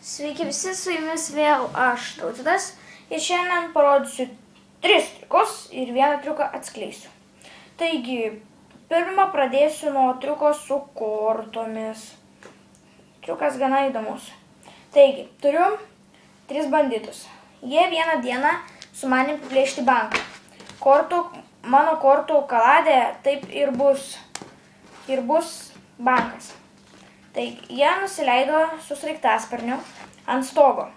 Sveiki visi, su jumis vėl aš, Tautvydas, ir šiandien parodysiu 3 triukus ir vieną triuką atskleisiu. Taigi, pirmą pradėsiu nuo triuko su kortomis. Triukas gana įdomus. Taigi, turiu 3 banditus. Jie vieną dieną sumanė plėšti banką. Mano kortų kaladė taip ir bus bankas. Taigi, jie nusileido su sraigtasparniu ant stogo.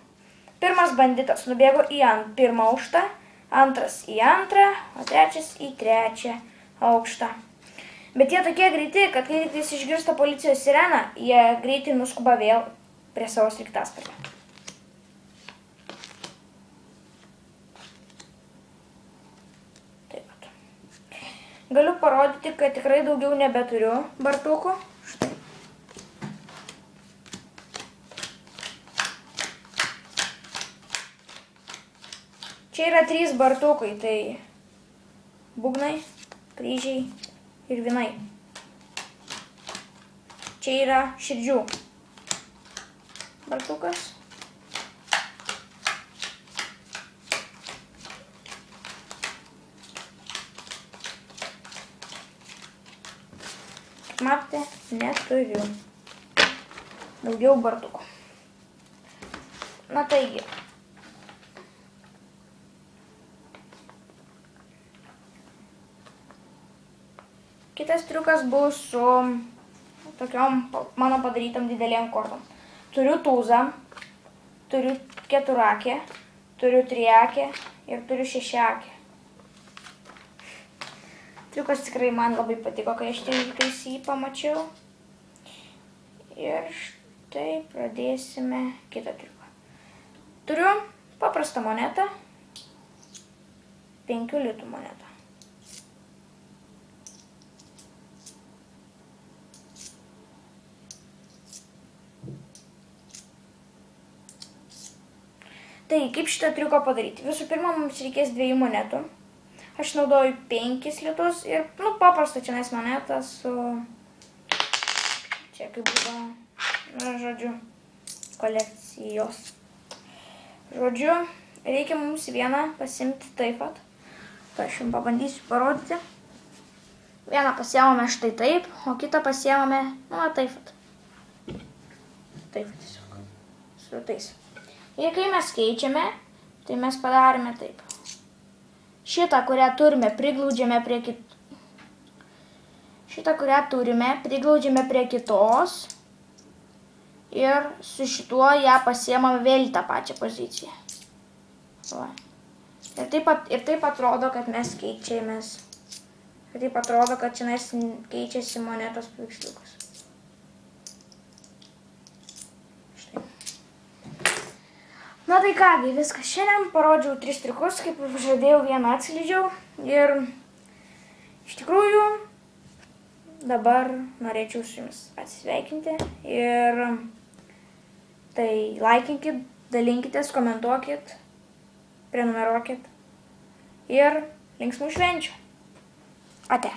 Pirmas banditas nubėgo į pirmą aukštą, antras į antrą, o trečias į trečią aukštą. Bet jie tokie greiti, kad kai tik išgirsta policijos sireną, jie greitai nuskuba vėl prie savo sraigtasparnio. Taip pat. Galiu parodyti, kad tikrai daugiau nebeturiu bartukų. Štai. Čia yra 3 bartukai, tai būgnai, kryžiai ir vynai. Čia yra širdžių bartukas. Kaip matote, neturiu daugiau bartukų. Na taigi. Kitas triukas bus su tokiom mano padarytom didelėm kortom. Turiu tūzą, turiu keturakę, turiu triakę ir turiu šešiakę. Triukas tikrai man labai patiko, kai aš tiktais jį pamačiau. Ir štai pradėsime kitą triuką. Turiu paprastą monetą, 5 litų monetą. Tai kaip šitą triuką padaryti? Visų pirma, mums reikės 2 monetų. Aš naudoju 5 litus ir, paprastą čianais monetą su... Čia kaip buvo, žodžiu, kolekcijos. Žodžiu, reikia mums vieną pasimti taip pat. Tai aš jums pabandysiu parodyti. Vieną pasiėmame štai taip, o kitą pasiėmame, taip pat. Taip pat tiesiog. Su tais. Ir kai mes keičiame, tai mes padarėme taip. Šitą, kurią turime, priglaudžiame prie kitos ir su šituo ją pasiėmame vėl į tą pačią poziciją. Va. Ir taip atrodo, kad mes keičiamės. Ir taip atrodo, kad čia keičiasi monetos paveiksliukas. Na tai kągi, viskas. Šiandien parodžiau 3 triukus, kaip žadėjau, vieną atskleidžiau. Ir iš tikrųjų dabar norėčiau su jumis atsisveikinti. Ir tai laikinkit, dalinkitės, komentuokit, prenumeruokit. Ir linksmų švenčių. Ate.